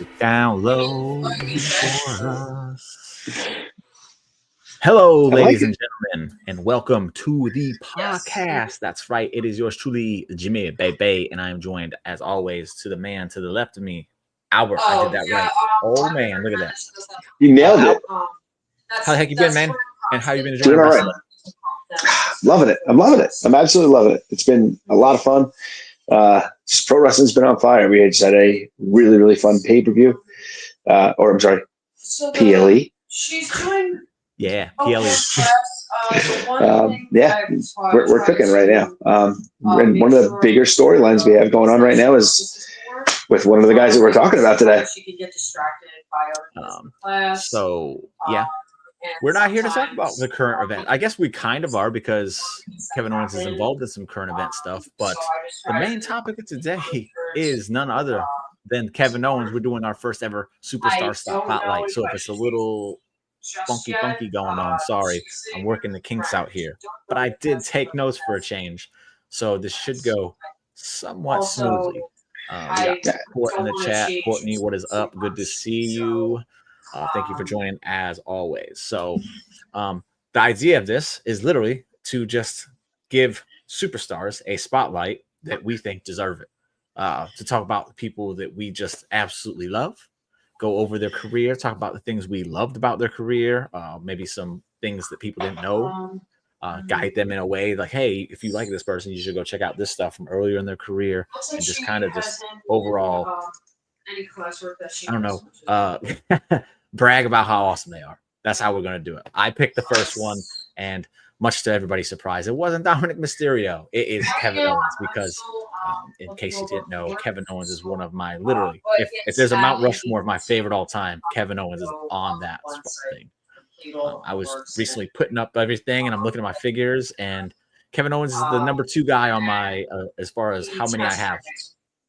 to download for us. Hello, ladies and gentlemen, and welcome to the PAWCast. That's right. It is yours truly, Jimmy Bebe, and I am joined, as always, to the man to the left of me, Albert. I did that right. Oh, man, look at that. You nailed it. How the heck you been, man? And how you been doing enjoying all right. Loving it. I'm loving it. I'm absolutely loving it. It's been a lot of fun. Just pro wrestling's been on fire. We just had a really, really fun pay-per-view. PLE. She's doing Yeah, PLE. We're cooking right now. And one of the bigger storylines we have going on right now is with one of the guys that we're talking about today. She could get distracted by Yeah. We're not here to talk about the current event. I guess we kind of are because Kevin Owens is involved in some current event stuff. But the main topic of today is none other than Kevin Owens. We're doing our first ever Superstar Spotlight. So if it's a little funky going on, sorry, I'm working the kinks out here. But I did take notes for a change. So this should go somewhat smoothly. We got Court in the chat. Courtney, what is up? Good to see you. Thank you for joining as always. So the idea of this is literally to just give superstars a spotlight that we think deserve it. To talk about the people that we just absolutely love, go over their career, talk about the things we loved about their career, maybe some things that people didn't know, guide them in a way like, hey, if you like this person, you should go check out this stuff from earlier in their career, and just kind of just overall, I don't know, brag about how awesome they are. That's how we're going to do it. I picked the first one, and much to everybody's surprise, it wasn't Dominic Mysterio. It is Kevin Owens because, in case you didn't know, Kevin Owens is one of my, literally, if there's a Mount Rushmore of my favorite all time, Kevin Owens is on that thing. I was recently putting up everything, and I'm looking at my figures, and Kevin Owens is the number 2 guy on my, as far as how many I have.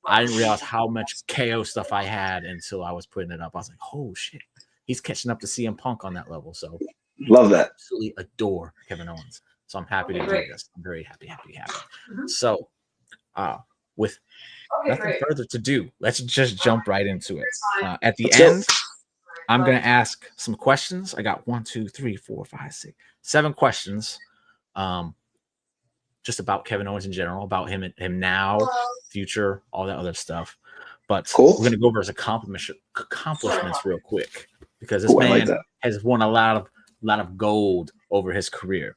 I didn't realize how much KO stuff I had until I was putting it up. I was like, oh, shit. He's catching up to CM Punk on that level. So love that. Absolutely adore Kevin Owens. So I'm happy to do this. I'm very happy. So with nothing further to do, let's just jump right into it. At the end, I'm going to ask some questions. I got 1, 2, 3, 4, 5, 6, 7 questions. Just about Kevin Owens in general, about him now, future, all that other stuff. But we're going to go over his accomplishments real quick, because this man has won a lot of gold over his career.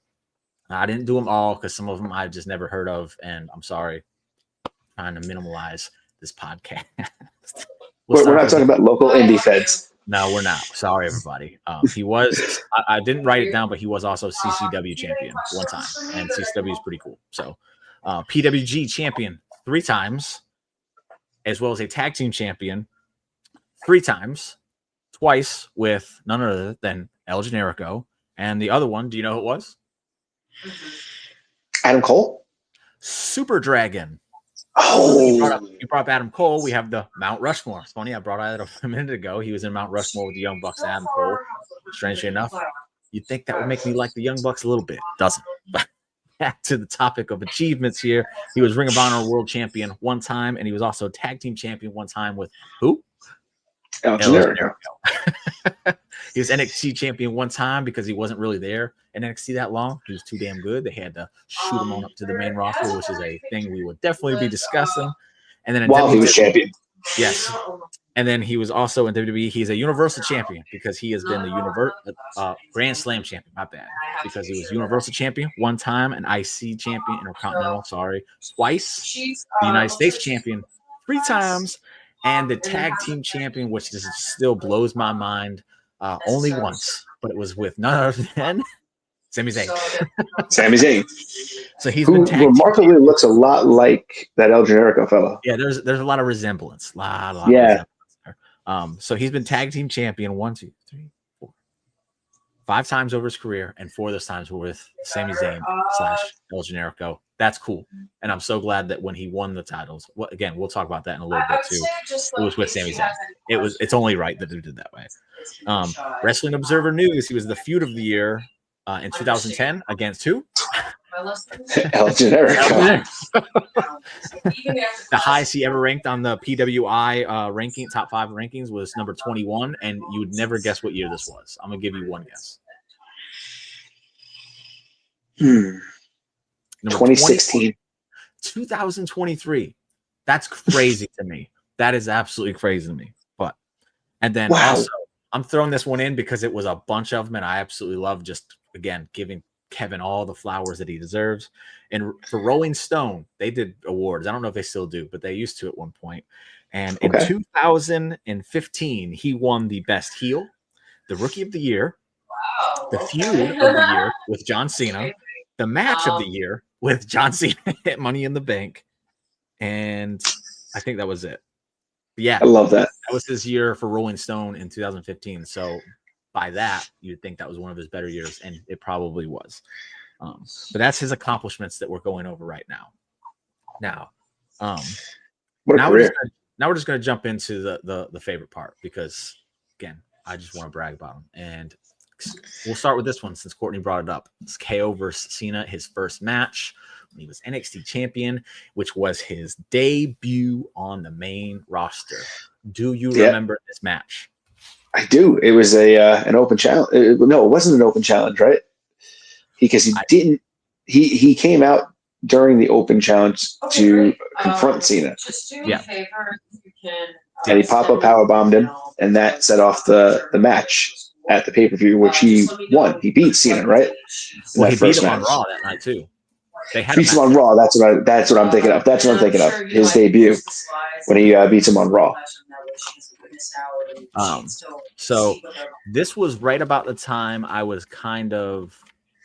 I didn't do them all because some of them I've just never heard of, and I'm sorry. I'm trying to minimalize this podcast. We're not talking about local indie feds. No, we're not. Sorry, everybody. He was, I didn't write it down, but he was also CCW champion one time, and CCW is pretty cool. So PWG champion 3 times, as well as a tag team champion 3 times, twice with none other than El Generico. And the other one, do you know who it was? Adam Cole? Super Dragon. Oh, you brought up Adam Cole. We have the Mount Rushmore. It's funny, I brought that up a minute ago. He was in Mount Rushmore with the Young Bucks and Adam Cole. Strangely enough, you'd think that would make me like the Young Bucks a little bit. Doesn't. But back to the topic of achievements here. He was Ring of Honor World Champion 1 time, and he was also Tag Team Champion 1 time with who? El Generico. He was NXT champion 1 time because he wasn't really there in NXT that long. He was too damn good. They had to shoot him on up to the main roster, which is a thing we will definitely be discussing. And then while he was champion. Yes. And then he was also in WWE. He's a Universal Champion because he has been the Grand Slam Champion. My bad. Because he was Universal Champion 1 time, an IC Champion, Intercontinental, twice, the United States Champion 3 times, and the Tag Team Champion, which just still blows my mind, only once, but it was with none other than Sami Zayn. Sami Zayn. So he's been tag remarkably team looks a lot like that El Generico fellow. Yeah, there's a lot of resemblance. Lot of resemblance there. So he's been tag team champion 1, 2, 3, 4, 5 times over his career, and 4 of those times were with Sami Zayn / El Generico. That's cool, and I'm so glad that when he won the titles, again, we'll talk about that in a little bit too. It was with Sami Zayn. It's only right that they did that way. Wrestling Observer News. He was the feud of the year in 2010 against who? El Generico. The highest he ever ranked on the PWI ranking, top 5 rankings, was number 21, and you would never guess what year this was. I'm gonna give you one guess. Number 2016. 2023. That's crazy to me. That is absolutely crazy to me. And then Wow. also, I'm throwing this one in because it was a bunch of them, and I absolutely love just, again, giving Kevin all the flowers that he deserves. And for Rolling Stone, they did awards. I don't know if they still do, but they used to at one point. And in 2015, he won the Best Heel, the Rookie of the Year, the Feud of the Year with John Cena, the Match of the Year with John Cena at Money in the Bank, and I think that was it. Yeah, I love that. That was his year for Rolling Stone in 2015. So by that, you'd think that was one of his better years, and it probably was. But that's his accomplishments that we're going over right now. Now, what a career. We're just gonna jump into the favorite part, because again, I just want to brag about him, and we'll start with this one since Courtney brought it up. It's KO versus Cena, his first match when he was NXT champion, which was his debut on the main roster. Do you remember this match? I do. It was an open challenge. No, it wasn't an open challenge, right? Because he came out during the open challenge to confront Cena. Yeah. And he pop-up powerbombed him, and that set off the match at the pay-per-view, which he won. He beat Cena, right? Well, he beat him on Raw that night too. They had beats him on Raw. That's what I'm thinking of. That's what I'm thinking of. His debut when he beats him on Raw. So this was right about the time I was kind of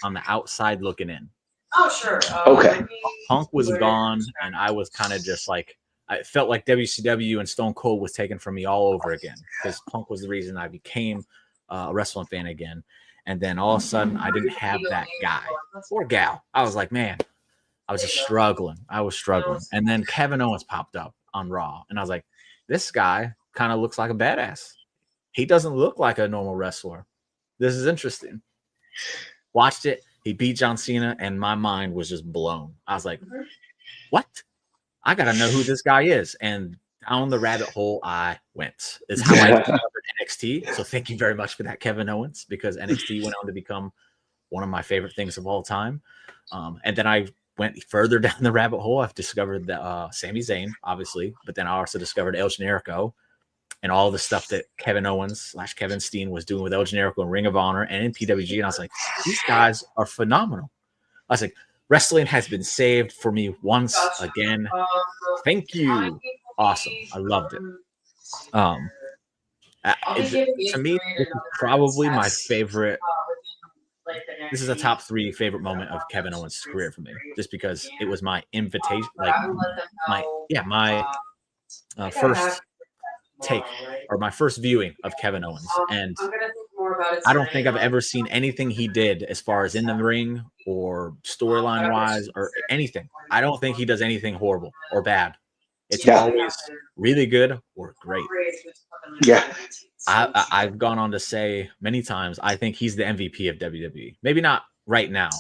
on the outside looking in. Oh, sure. Okay. Punk was gone, and I was kind of just like, I felt like WCW and Stone Cold was taken from me all over again, because Punk was the reason I became a wrestling fan again. And then all of a sudden, I didn't have that guy or gal. I was like, man, I was just struggling. And then Kevin Owens popped up on Raw, and I was like, this guy kind of looks like a badass. He doesn't look like a normal wrestler. This is interesting. Watched it. He beat John Cena, and my mind was just blown. I was like, what? I got to know who this guy is. And down the rabbit hole I went. It's how I discovered NXT. So thank you very much for that, Kevin Owens, because NXT went on to become one of my favorite things of all time. And then I went further down the rabbit hole. I've discovered that Sami Zayn, obviously, but then I also discovered El Generico and all the stuff that Kevin Owens / Kevin Steen was doing with El Generico in Ring of Honor and in PWG. And I was like, these guys are phenomenal. I was like, wrestling has been saved for me once again. Thank you. Awesome. I loved it. To me, this is probably my favorite. This is a top 3 favorite moment of Kevin Owens' career for me, just because it was my invitation, like my first take or my first viewing of Kevin Owens. And I don't think I've ever seen anything he did as far as in the ring or storyline wise or anything. I don't think he does anything horrible or bad. It's always really good or great. Yeah. I've gone on to say many times, I think he's the MVP of WWE. Maybe not right now,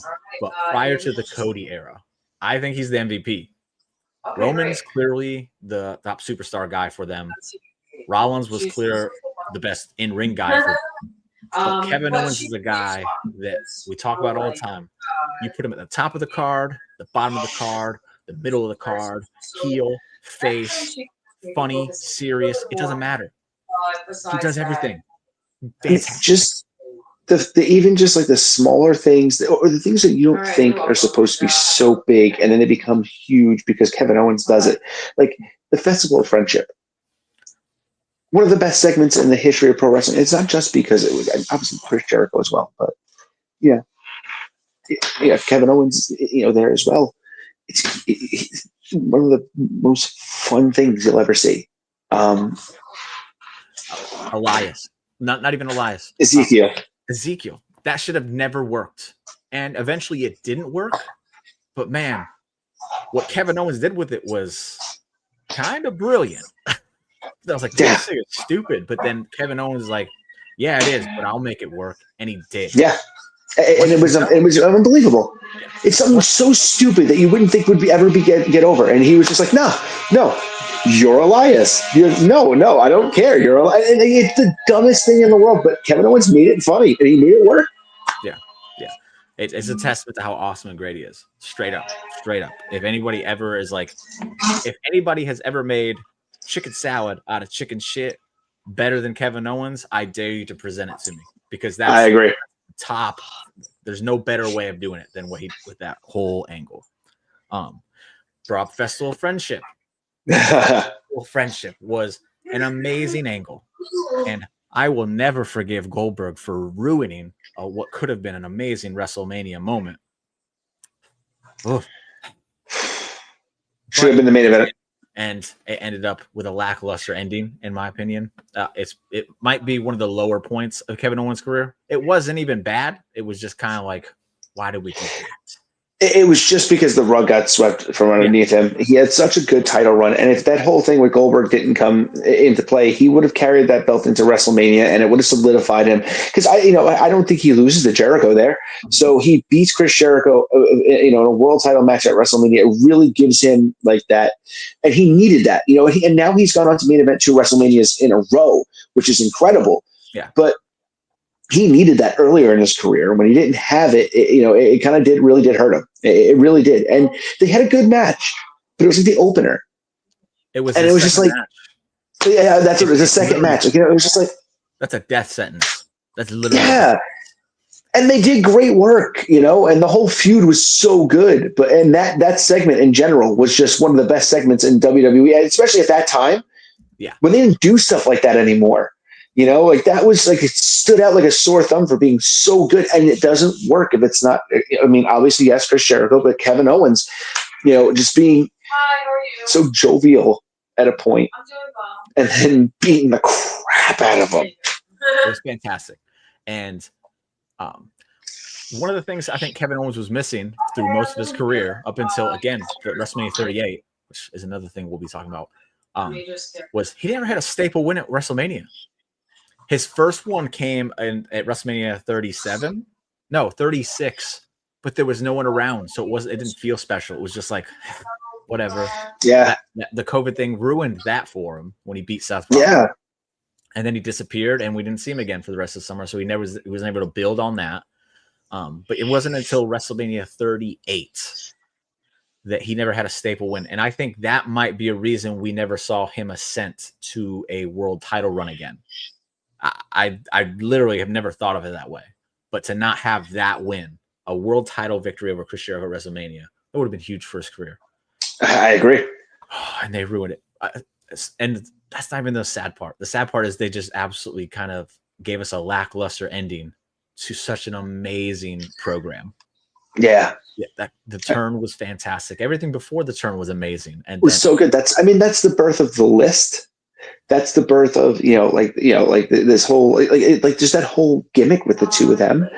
but prior to the Cody era, I think he's the MVP. Roman's clearly the top superstar guy for them. Rollins was clear the best in-ring guy for them. But Kevin Owens is a guy that we talk about all the time. You put him at the top of the card, the bottom of the card, the middle of the card, heel, face, funny, serious. It doesn't matter. He does everything. It's just even just like the smaller things or the things that you don't think are supposed to be so big, and then they become huge because Kevin Owens does it. Like the Festival of Friendship. One of the best segments in the history of pro wrestling. It's not just because it was obviously Chris Jericho as well, but yeah, Kevin Owens, there as well. It's one of the most fun things you'll ever see. Elias, not even Elias. Ezekiel. That should have never worked, and eventually it didn't work. But man, what Kevin Owens did with it was kind of brilliant. I was like, this thing is stupid. But then Kevin Owens is like, yeah, it is, but I'll make it work. And he did. Yeah. And it was unbelievable. It's something so stupid that you wouldn't think would ever get over. And he was just like, no, you're Elias. No, I don't care. You're Elias. And it's the dumbest thing in the world, but Kevin Owens made it funny and he made it work. Yeah. It's a testament to how awesome and great he is. Straight up. If anybody has ever made chicken salad out of chicken shit better than Kevin Owens, I dare you to present it to me, because I agree. Top. There's no better way of doing it than what he with that whole angle. Brought up Festival of Friendship. Friendship was an amazing angle, and I will never forgive Goldberg for ruining what could have been an amazing WrestleMania moment. Should have been the main event. And it ended up with a lackluster ending, in my opinion. It might be one of the lower points of Kevin Owens' career. It wasn't even bad. It was just kind of like, why did we do that? It was just because the rug got swept from underneath him. He had such a good title run, and if that whole thing with Goldberg didn't come into play, he would have carried that belt into WrestleMania, and it would have solidified him. Because I don't think he loses to Jericho there. So he beats Chris Jericho, in a world title match at WrestleMania. It really gives him like that, and he needed that. And now he's gone on to main event 2 WrestleManias in a row, which is incredible. Yeah, but he needed that earlier in his career. When he didn't have it, it kind of really did hurt him. It really did. And they had a good match, but it was like the opener. It was just like, match. Yeah, that's what it was. The second match. Like, it was just like, that's a death sentence. That's literally. Yeah. And they did great work, and the whole feud was so good. And that segment in general was just one of the best segments in WWE, especially at that time. Yeah. When they didn't do stuff like that anymore. That was like, it stood out like a sore thumb for being so good, and it doesn't work if it's not. I mean, obviously, yes, Chris Jericho, but Kevin Owens, just being so jovial at a point, and then beating the crap out of him. It was fantastic, and one of the things I think Kevin Owens was missing through most of his career, up until again WrestleMania 38, which is another thing we'll be talking about, was he never had a staple win at WrestleMania. His first one came at WrestleMania 36, but there was no one around, so it didn't feel special. It was just like, whatever. Yeah. The COVID thing ruined that for him when he beat Seth Rollins. Yeah. And then he disappeared, and we didn't see him again for the rest of the summer, so he wasn't able to build on that. But it wasn't until WrestleMania 38 that he never had a staple win, and I think that might be a reason we never saw him ascend to a world title run again. I literally have never thought of it that way. But to not have that win, a world title victory over Chris Jericho at WrestleMania, that would have been huge for his career. I agree. And they ruined it. And that's not even the sad part. The sad part is they just absolutely kind of gave us a lackluster ending to such an amazing program. Yeah. The turn was fantastic. Everything before the turn was amazing. And it was so good. That's the birth of the list. That's the birth of this whole like just that whole gimmick with the two of them.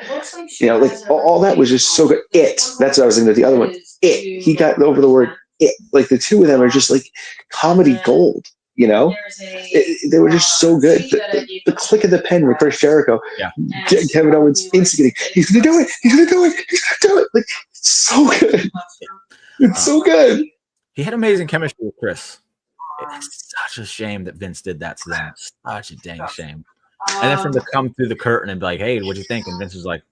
All that was just so good. That's what I was thinking of. The other one, he got over the word it. Like the two of them are just like comedy gold. They were just so good. The click of the pen with Chris Jericho, Kevin Owens instigating. He's gonna do it. Like it's so good. It's so good. He had amazing chemistry with Chris. It's such a shame that Vince did that to them. Such a dang shame. And then for him to come through the curtain and be like, "Hey, what'd you think?" And Vince was like,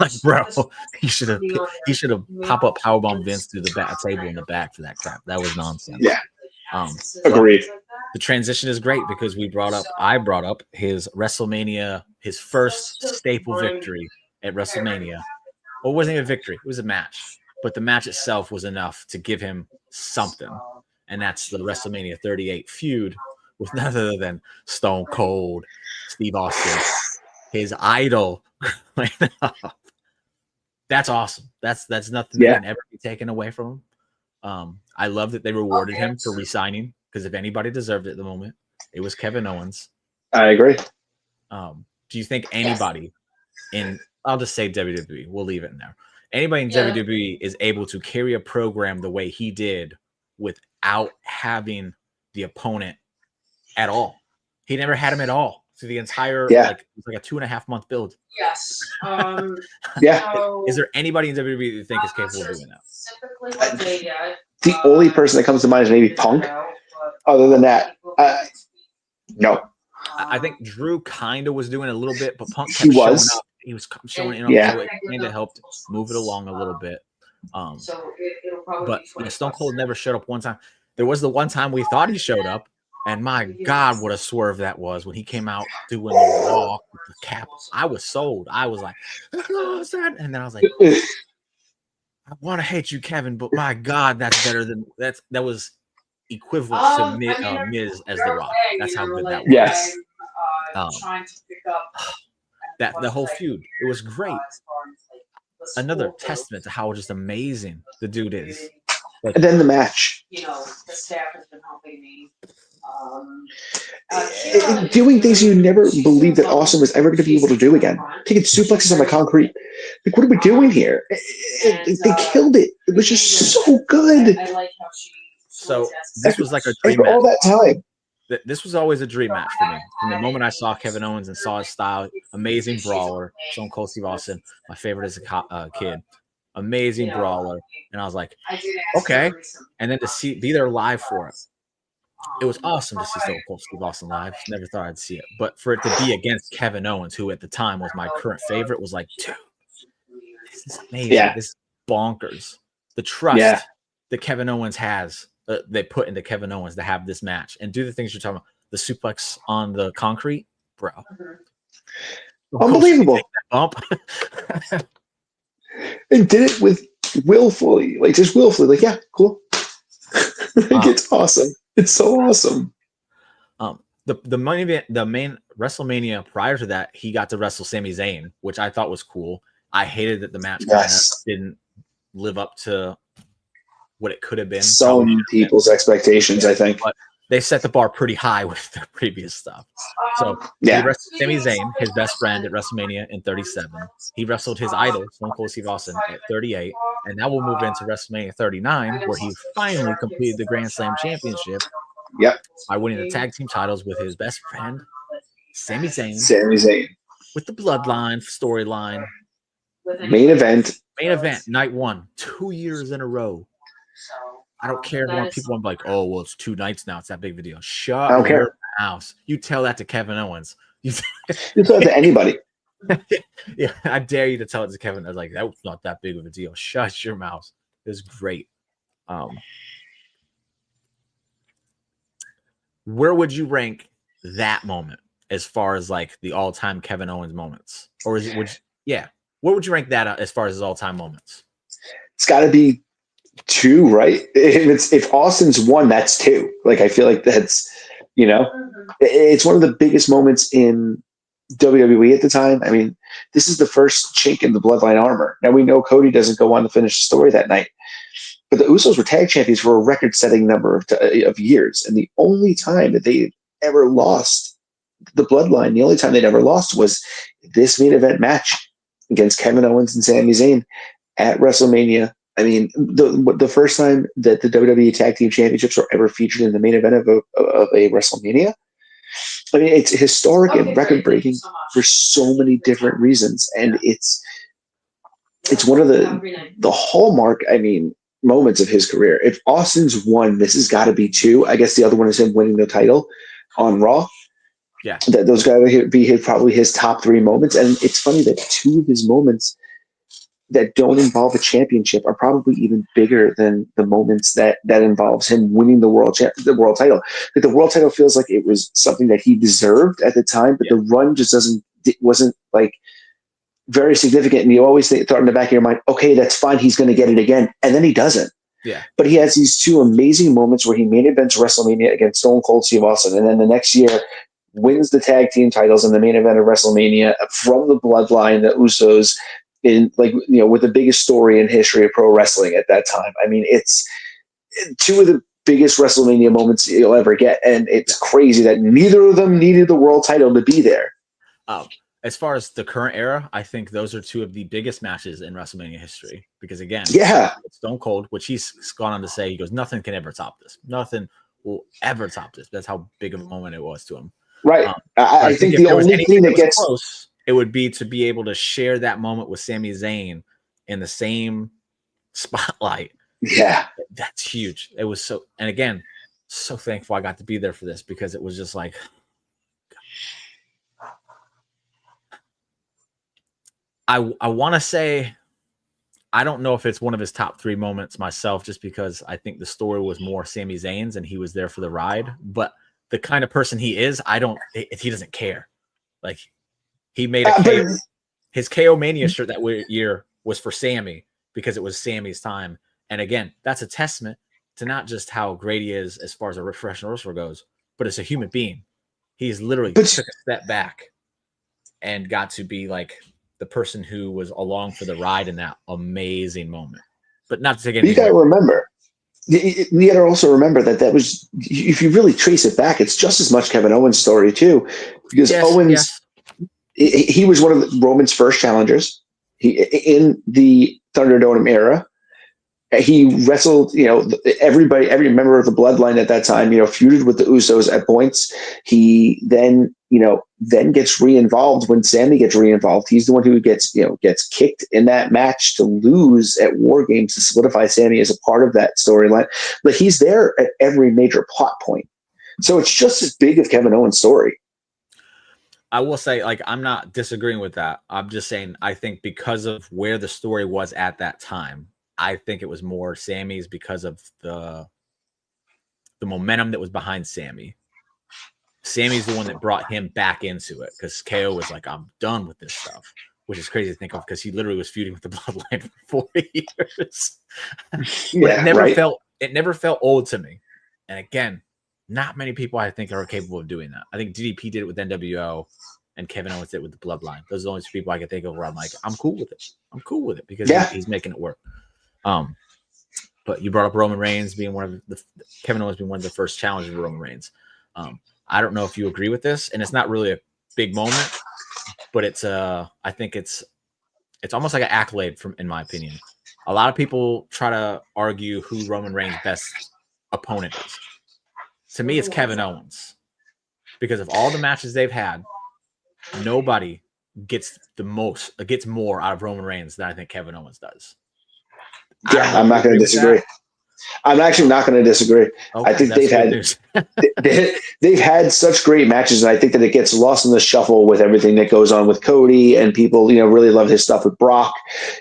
like, bro, he should have pop-up powerbomb Vince through the table in the back for that crap. That was nonsense. Yeah. Agreed. The transition is great because I brought up his WrestleMania, his first staple victory at WrestleMania. Well, it wasn't even a victory, it was a match. But the match itself was enough to give him something. And that's the WrestleMania 38 feud with none other than Stone Cold Steve Austin, his idol. That's awesome. That's nothing that can ever be taken away from him. I love that they rewarded him for re-signing, because if anybody deserved it at the moment, it was Kevin Owens. I agree. Do you think anybody I'll just say WWE, we'll leave it in there. Anybody in WWE is able to carry a program the way he did without having the opponent at all? He never had him at all through the entire Yeah. like it was like a 2.5 month build. Yes. Yeah. So, Is there anybody in WWE that you think is capable of doing that? specifically what they did, The only person that comes to mind is maybe Punk. Other than that, no. I think Drew kind of was doing a little bit, but Punk He kept showing was. up. He was showing up, Yeah. so it kind of helped move it along a little bit. So it'll probably But be Stone Cold never showed up one time. There was the one time we thought he showed up, and my God, what a swerve that was when he came out doing the walk with the cap. I was sold. I was like, and then I was like, I want to hate you, Kevin, but my God, that's better than that was equivalent to Miz as The Rock. That's how good that was. Yes. Trying to pick up That the whole feud, it was great. Another testament to how just amazing the dude is. Like, And then the match. The staff has been helping me. Doing things you never believed that Austin was ever going to be able to do again. Taking suplexes on the concrete. Like, what are we doing here? They killed it. It was just so good. I like how she. So this was like a dream After match. all that time. This was always a dream match for me. From the moment I saw Kevin Owens and saw his style, amazing brawler, Stone Cold Steve Austin, my favorite as a kid, amazing brawler, and I was like, okay. And then to be there live for it was awesome to see Stone Cold Steve Austin live. Never thought I'd see it, but for it to be against Kevin Owens, who at the time was my current favorite, was like, dude, this is amazing. Yeah. This is bonkers. The trust that Kevin Owens has. They put into Kevin Owens to have this match and do the things you're talking about. The suplex on the concrete, bro. Unbelievable. Bump. And did it with willfully. Like, just willfully. Like, yeah, cool. It's awesome. It's so awesome. The main WrestleMania prior to that, he got to wrestle Sami Zayn, which I thought was cool. I hated that the match didn't live up to what it could have been. Some people's expectations, I think. But they set the bar pretty high with their previous stuff. So he wrestled Sami Zayn, his best friend, at WrestleMania in 37. He wrestled his idol, Stone Cold Steve Austin, at 38. And now we'll move into WrestleMania 39, where he finally completed the Grand Slam Championship by winning the tag team titles with his best friend, Sami Zayn. With the Bloodline storyline. Main event, night one, 2 years in a row. I don't care if people are like, oh, well, it's 2 nights now. It's that big of a deal. Shut your mouth. You tell that to Kevin Owens. You tell it to anybody. Yeah, I dare you to tell it to Kevin. I was like, that was not that big of a deal. Shut your mouth. It was great. Where would you rank that moment as far as like the all-time Kevin Owens moments? Or is it where would you rank that as far as his all-time moments? It's got to be 2, right? If Austin's 1, that's 2. Like, I feel like that's, it's one of the biggest moments in WWE at the time. I mean, this is the first chink in the Bloodline armor. Now we know Cody doesn't go on to finish the story that night, but the Usos were tag champions for a record-setting number of years, and the only time that they ever lost the Bloodline, the only time they'd ever lost was this main event match against Kevin Owens and Sami Zayn at WrestleMania. I mean, the first time that the WWE Tag Team Championships were ever featured in the main event of a WrestleMania. I mean, it's historic and record-breaking for so many different reasons, and it's one of the hallmark, moments of his career. If Austin's 1, this has got to be 2. I guess the other one is him winning the title on Raw. Yeah, those got to be probably his top 3 moments, and it's funny that 2 of his moments that don't involve a championship are probably even bigger than the moments that involves him winning the world title. Like, the world title feels like it was something that he deserved at the time, but the run just wasn't like very significant. And you always thought in the back of your mind, okay, that's fine, he's going to get it again, and then he doesn't. Yeah, but he has these 2 amazing moments where he main events WrestleMania against Stone Cold Steve Austin, and then the next year wins the tag team titles in the main event of WrestleMania from the Bloodline, the Usos, in with the biggest story in history of pro wrestling at that time. I mean, it's 2 of the biggest WrestleMania moments you'll ever get, and it's crazy that neither of them needed the world title to be there. As far as the current era, I think those are 2 of the biggest matches in WrestleMania history. Because again, Stone Cold, which he's gone on to say, he goes, nothing can ever top this. Nothing will ever top this. That's how big of a moment it was to him. Right. I think if the there was only anything thing that was gets close, it would be to be able to share that moment with Sami Zayn in the same spotlight. yeah. That's huge. It was so, and again, so thankful I got to be there for this because it was just like, I want to say, I don't know if it's one of his top 3 moments myself, just because I think the story was more Sami Zayn's and he was there for the ride. But the kind of person he is, he doesn't care. Like, he made his KO Mania shirt that year was for Sami because it was Sami's time. And again, that's a testament to not just how great he is as far as a professional wrestler goes, but as a human being. He's literally took a step back and got to be like the person who was along for the ride in that amazing moment. But not to take anything. You got to remember. You got to also remember that was, if you really trace it back, it's just as much Kevin Owens' story too, because Owens, he was one of Roman's first challengers. In the Thunderdome era, he wrestled, every member of the bloodline at that time, feuded with the Usos at points. He then gets re-involved when Sami gets re-involved. He's the one who gets kicked in that match to lose at War Games to solidify Sami as a part of that storyline. But he's there at every major plot point. So it's just as big of Kevin Owens' story. I will say, like, I'm not disagreeing with that. I'm just saying, I think because of where the story was at that time, I think it was more Sami's because of the momentum that was behind Sami. Sami's the one that brought him back into it because KO was like, I'm done with this stuff, which is crazy to think of because he literally was feuding with the bloodline for 4 years. But it never felt old to me. And again, not many people I think are capable of doing that. I think DDP did it with NWO and Kevin Owens did it with the bloodline. Those are the only 2 people I can think of where I'm like, I'm cool with it. I'm cool with it because he's making it work. But you brought up Roman Reigns being Kevin Owens being one of the first challengers of Roman Reigns. I don't know if you agree with this, and it's not really a big moment, but I think it's almost like an accolade in my opinion. A lot of people try to argue who Roman Reigns' best opponent is. To me, it's Kevin Owens because of all the matches they've had. Nobody gets more out of Roman Reigns than I think Kevin Owens does. Yeah, I'm not going to disagree. I'm actually not going to disagree. Okay, I think they've had such great matches, and I think that it gets lost in the shuffle with everything that goes on with Cody, and people, really love his stuff with Brock,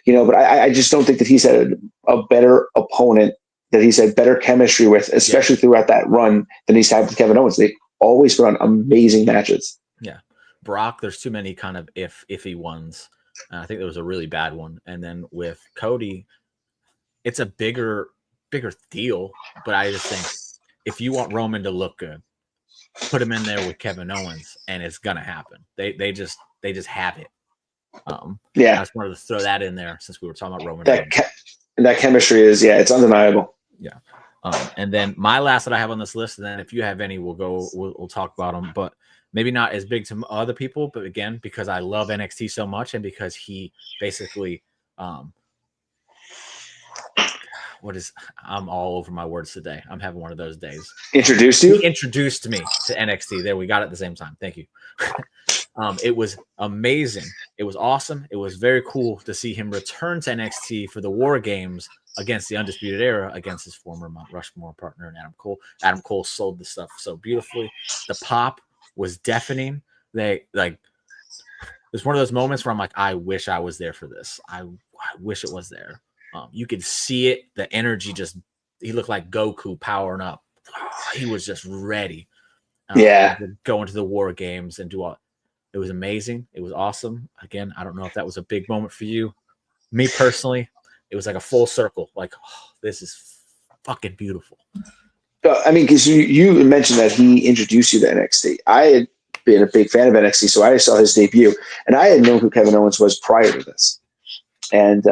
but I just don't think that he's had a better opponent that he's had better chemistry with, especially throughout that run, than he's had with Kevin Owens. They always put on amazing matches. Yeah. Brock, there's too many kind of iffy ones. I think there was a really bad one. And then with Cody, it's a bigger deal, but I just think if you want Roman to look good, put him in there with Kevin Owens, and it's gonna happen. They just have it. I just wanted to throw that in there since we were talking about Roman. That chemistry is it's undeniable. Yeah. And then my last that I have on this list, and then if you have any, we'll talk about them, but maybe not as big to other people, but again, because I love NXT so much, and because he basically I'm all over my words today. I'm having one of those days. Introduced you? He introduced me to NXT. There, we got it at the same time. Thank you. It was amazing. It was awesome. It was very cool to see him return to NXT for the War Games against the Undisputed Era, against his former Mount Rushmore partner, Adam Cole. Adam Cole sold the stuff so beautifully. The pop was deafening. It's one of those moments where I'm like, I wish I was there for this. I wish it was there. You could see it. The energy he looked like Goku powering up. He was just ready. To go into the War Games and do all. It was amazing. It was awesome. Again, I don't know if that was a big moment for you. Me personally, it was like a full circle. Like, this is fucking beautiful. I mean, because you mentioned that he introduced you to NXT. I had been a big fan of NXT, so I saw his debut, and I had known who Kevin Owens was prior to this. And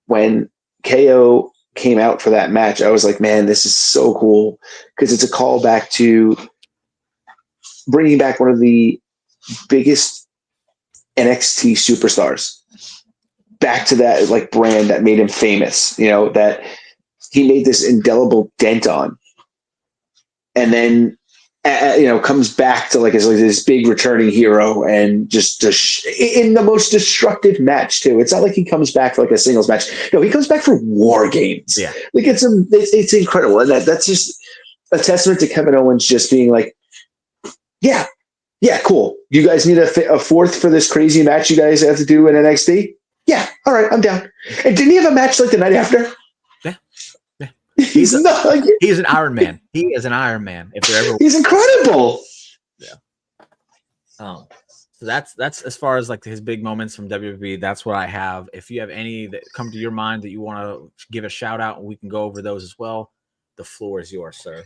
when KO came out for that match, I was like, man, this is so cool, because it's a callback to bringing back one of the biggest NXT superstars back to that brand that made him famous, that he made this indelible dent on. And then comes back to like as like this big returning hero and just in the most destructive match too. It's not like he comes back for like a singles match. No, he comes back for war games. Yeah, like it's incredible, and that's just a testament to Kevin Owens just being like, yeah, cool. You guys need a fourth for this crazy match you guys have to do in NXT? Yeah, all right, I'm down. And didn't he have a match like the night after? Yeah. He's not like he's an Iron Man. He is an Iron Man. If there ever, he's incredible. Yeah. So that's as far as like his big moments from WWE. That's what I have. If you have any that come to your mind that you want to give a shout out, and we can go over those as well. The floor is yours, sir.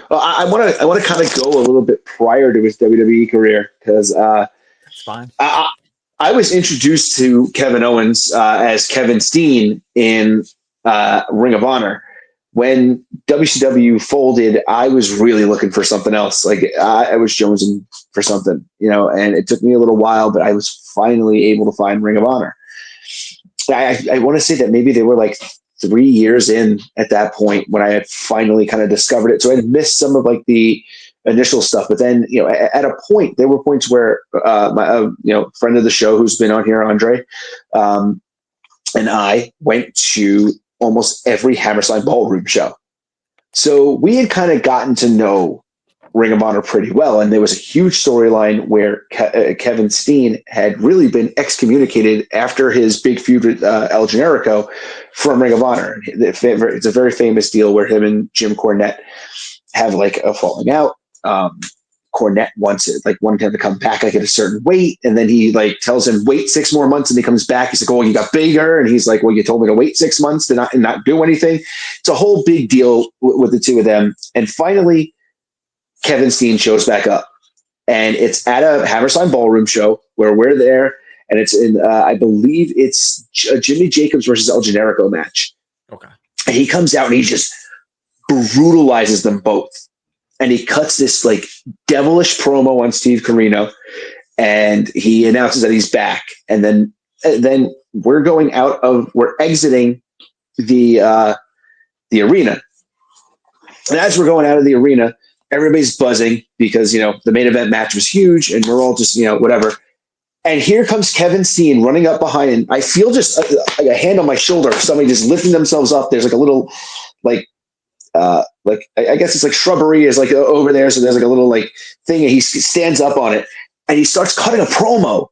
Well, I want to kind of go a little bit prior to his WWE career because that's fine. I was introduced to Kevin Owens as Kevin Steen in Ring of Honor. When WCW folded, I was really looking for something else. Like I was jonesing for something, and it took me a little while, but I was finally able to find Ring of Honor. I want to say that maybe they were like 3 years in at that point when I had finally kind of discovered it. So I had missed some of like the initial stuff, but then, at a point, there were points where my friend of the show who's been on here, Andre, and I went to almost every Hammerstein Ballroom show. So we had kind of gotten to know Ring of Honor pretty well. And there was a huge storyline where Kevin Steen had really been excommunicated after his big feud with El Generico from Ring of Honor. It's a very famous deal where him and Jim Cornette have like a falling out. Cornette wanted him to come back like at a certain weight, and then he like tells him wait 6 more months, and he comes back. He's like, "Oh, you got bigger," and he's like, "Well, you told me to wait 6 months to not do anything." It's a whole big deal with the two of them, and finally, Kevin Steen shows back up, and it's at a Hammerstein Ballroom show where we're there, and it's in I believe it's a Jimmy Jacobs versus El Generico match. Okay, and he comes out and he just brutalizes them both. And he cuts this like devilish promo on Steve Corino, and he announces that he's back. And then we're exiting the arena. And as we're going out of the arena, everybody's buzzing because the main event match was huge, and we're all just whatever. And here comes Kevin Steen running up behind, and I feel just like a hand on my shoulder, somebody just lifting themselves up. There's like a little I guess it's like shrubbery is like over there. So there's like a little like thing, and he stands up on it and he starts cutting a promo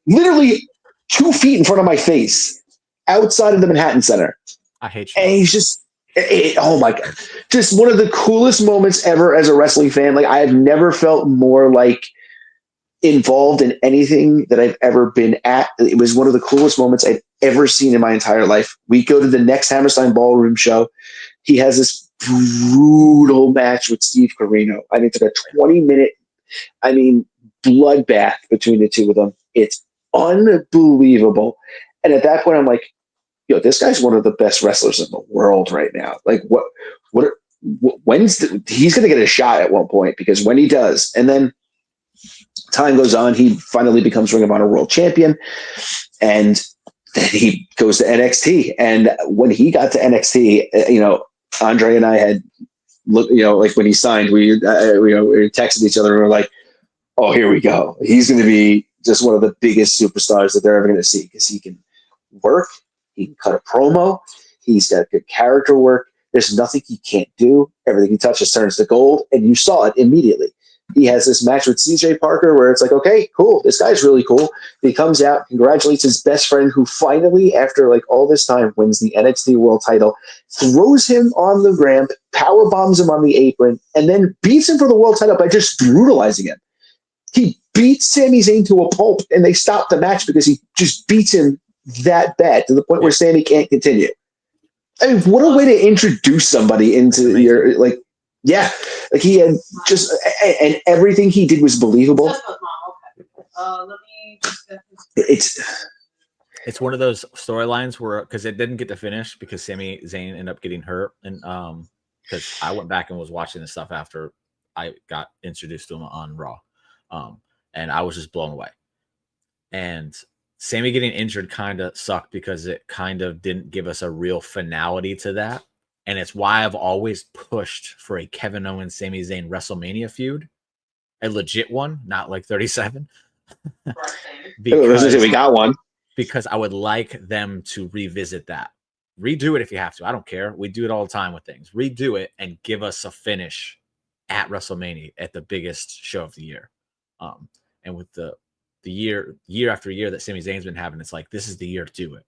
literally 2 feet in front of my face outside of the Manhattan Center. I hate you. And he's just, oh my God, just one of the coolest moments ever as a wrestling fan. Like I have never felt more like involved in anything that I've ever been at. It was one of the coolest moments I've ever seen in my entire life. We go to the next Hammerstein Ballroom show. He has this brutal match with Steve Corino. I mean, it's like a 20-minute, bloodbath between the two of them. It's unbelievable. And at that point, I'm like, this guy's one of the best wrestlers in the world right now. Like, he's going to get a shot at one point, because when he does, and then time goes on, he finally becomes Ring of Honor World Champion, and then he goes to NXT. And when he got to NXT, Andre and I had looked, like when he signed, we texted each other and we were like, oh, here we go. He's going to be just one of the biggest superstars that they're ever going to see, because he can work, he can cut a promo, he's got good character work. There's nothing he can't do. Everything he touches turns to gold, and you saw it immediately. He has this match with CJ Parker where it's like, okay, cool. This guy's really cool. He comes out, congratulates his best friend, who finally, after like all this time, wins the NXT World title, throws him on the ramp, power bombs him on the apron, and then beats him for the world title by just brutalizing him. He beats Sami Zayn to a pulp, and they stop the match because he just beats him that bad, to the point where Sami can't continue. I mean, what a way to introduce somebody into your, like, yeah, like he had just, and everything he did was believable. It's one of those storylines where, because it didn't get to finish because Sami Zayn ended up getting hurt, and because I went back and was watching this stuff after I got introduced to him on Raw, and I was just blown away. And Sami getting injured kind of sucked because it kind of didn't give us a real finality to that. And it's why I've always pushed for a Kevin Owens, Sami Zayn WrestleMania feud, a legit one, not like 37. We got one. Because I would like them to revisit that. Redo it if you have to. I don't care. We do it all the time with things. Redo it and give us a finish at WrestleMania at the biggest show of the year. And with the year after year that Sami Zayn's been having, it's like, this is the year to do it.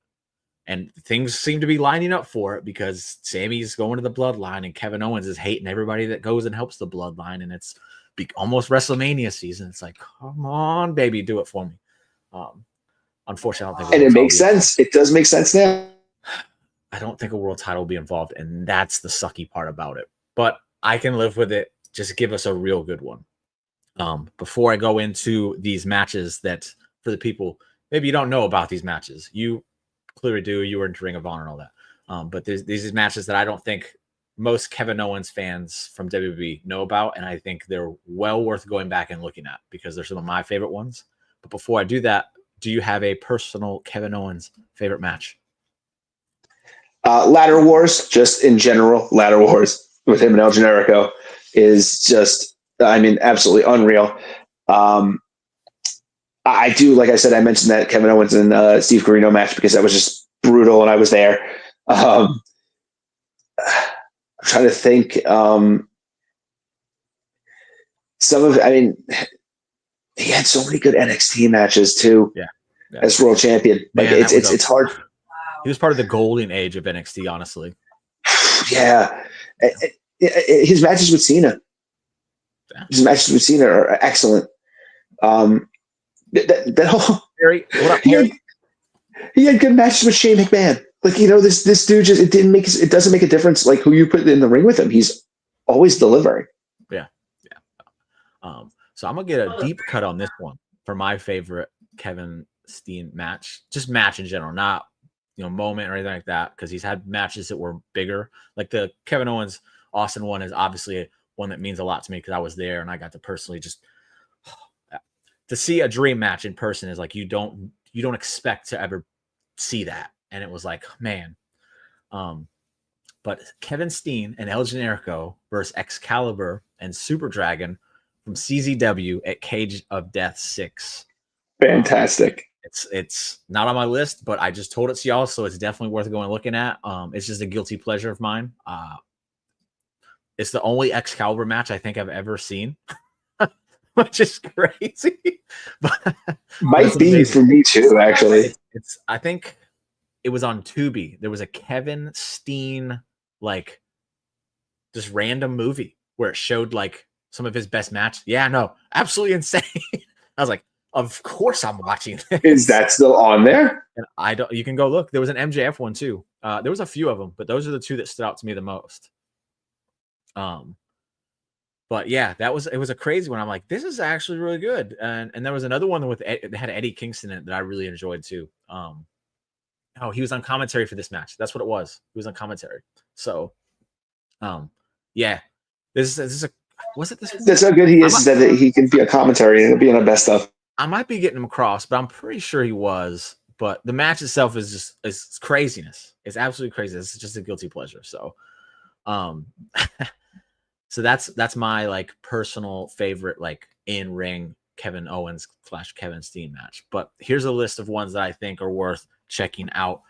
And things seem to be lining up for it because Sammy's going to the bloodline and Kevin Owens is hating everybody that goes and helps the bloodline. And it's almost WrestleMania season. It's like, come on, baby, do it for me. Unfortunately, I don't think. And it makes sense. It does make sense now. I don't think a world title will be involved, and that's the sucky part about it. But I can live with it. Just give us a real good one. Before I go into these matches that, for the people, maybe you don't know about these matches. You clearly do. You were in Ring of Honor and all that. But these matches that I don't think most Kevin Owens fans from WWE know about, and I think they're well worth going back and looking at because they're some of my favorite ones. But before I do that, do you have a personal Kevin Owens favorite match? Ladder Wars, just in general, Ladder Wars with him and El Generico is just, I mean, absolutely unreal. I do, like I said, I mentioned that Kevin Owens and Steve Corino match because that was just brutal and I was there. I'm trying to think. He had so many good NXT matches too. Yeah. As world champion, like Man, it's hard. He was part of the golden age of NXT, honestly. Yeah, his matches with Cena. His matches with Cena are excellent. That whole Harry, what up, Harry? He had good matches with Shane McMahon. Like, you know, this dude just it doesn't make a difference like who you put in the ring with him. He's always delivering. Yeah. So I'm gonna get a deep cut on this one for my favorite Kevin Steen match, just match in general, not moment or anything like that, because he's had matches that were bigger. Like the Kevin Owens Austin one is obviously one that means a lot to me because I was there and I got to personally just to see a dream match in person is like you don't expect to ever see that, and it was like, man. But Kevin Steen and El Generico versus Excalibur and Super Dragon from CZW at Cage of Death 6. Fantastic. It's not on my list, but I just told it to y'all, so it's definitely worth going and looking at. It's just a guilty pleasure of mine. It's the only Excalibur match I think I've ever seen, which is crazy. Might be for me too, actually. I think it was on Tubi. There was a Kevin Steen like just random movie where it showed like some of his best match. Yeah, no, absolutely insane. I was like, of course I'm watching this. Is that still on there? And you can go look. There was an MJF one too. There was a few of them, but those are the two that stood out to me the most. But yeah, it was a crazy one. I'm like, this is actually really good. And there was another one that had Eddie Kingston in it that I really enjoyed too. He was on commentary for this match. That's what it was. He was on commentary. So, yeah, this is a. Was it this? That's how good he is. That he can be a commentary and be in the best stuff. I might be getting him across, but I'm pretty sure he was. But the match itself is it's craziness. It's absolutely crazy. It's just a guilty pleasure. So, so that's my like personal favorite like in ring Kevin Owens / Kevin Steen match. But here's a list of ones that I think are worth checking out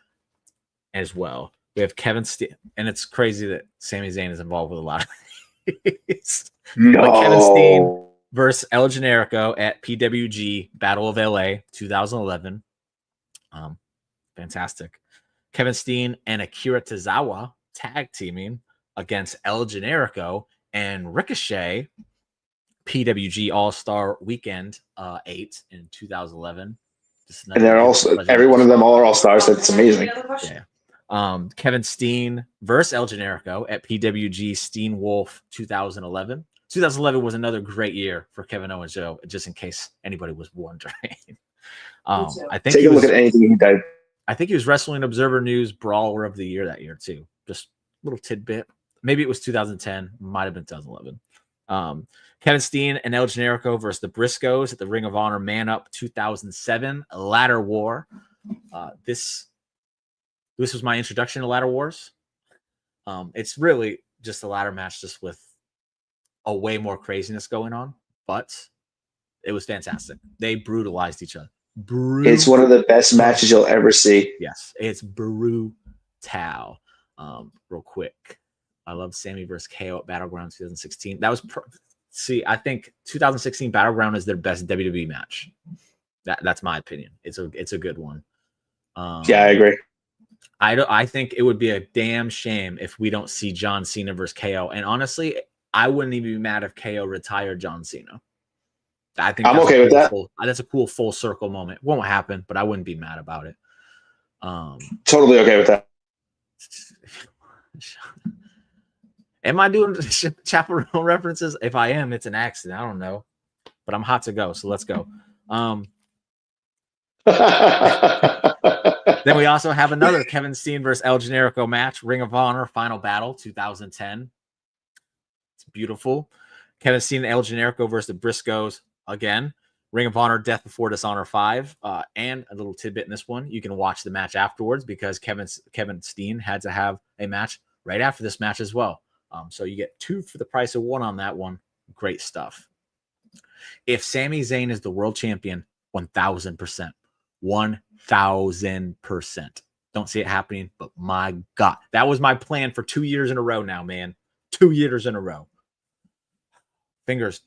as well. We have Kevin Steen, and it's crazy that Sami Zayn is involved with a lot of these. No. But Kevin Steen versus El Generico at PWG Battle of LA 2011. Fantastic. Kevin Steen and Akira Tozawa tag teaming against El Generico and Ricochet, PWG All-Star Weekend 8 in 2011. And they're also every one of them all are all-stars. That's amazing. Yeah. Kevin Steen versus El Generico at PWG Steen Wolf 2011. 2011 was another great year for Kevin Owens, Joe, just in case anybody was wondering. I think take a look at anything he did. I think he was Wrestling Observer News Brawler of the Year that year, too. Just a little tidbit. Maybe it was 2010. Might have been 2011. Kevin Steen and El Generico versus the Briscoes at the Ring of Honor Man Up 2007 Ladder War. This was my introduction to Ladder Wars. It's really just a ladder match, just with a way more craziness going on, but it was fantastic. They brutalized each other. It's one of the best matches you'll ever see. Yes, it's brutal. Real quick, I love Sammy versus KO at Battleground 2016. That was I think 2016 Battleground is their best WWE match. That's my opinion. It's a good one. Yeah, I agree. I think it would be a damn shame if we don't see John Cena versus KO. And honestly, I wouldn't even be mad if KO retired John Cena. I think I'm okay with that. That's a cool full circle moment. It won't happen, but I wouldn't be mad about it. Totally okay with that. Am I doing chaperone references? If I am, it's an accident. I don't know, but I'm hot to go. So let's go. Then we also have another Kevin Steen versus El Generico match, Ring of Honor Final Battle 2010. It's beautiful. Kevin Steen and El Generico versus the Briscoes again. Ring of Honor Death Before Dishonor 5. And a little tidbit in this one, you can watch the match afterwards because Kevin Steen had to have a match right after this match as well. So you get 2 for the price of 1 on that one. Great stuff. If Sami Zayn is the world champion, 1,000%. 1,000%. Don't see it happening, but my God. That was my plan for 2 years in a row now, man. 2 years in a row. Fingers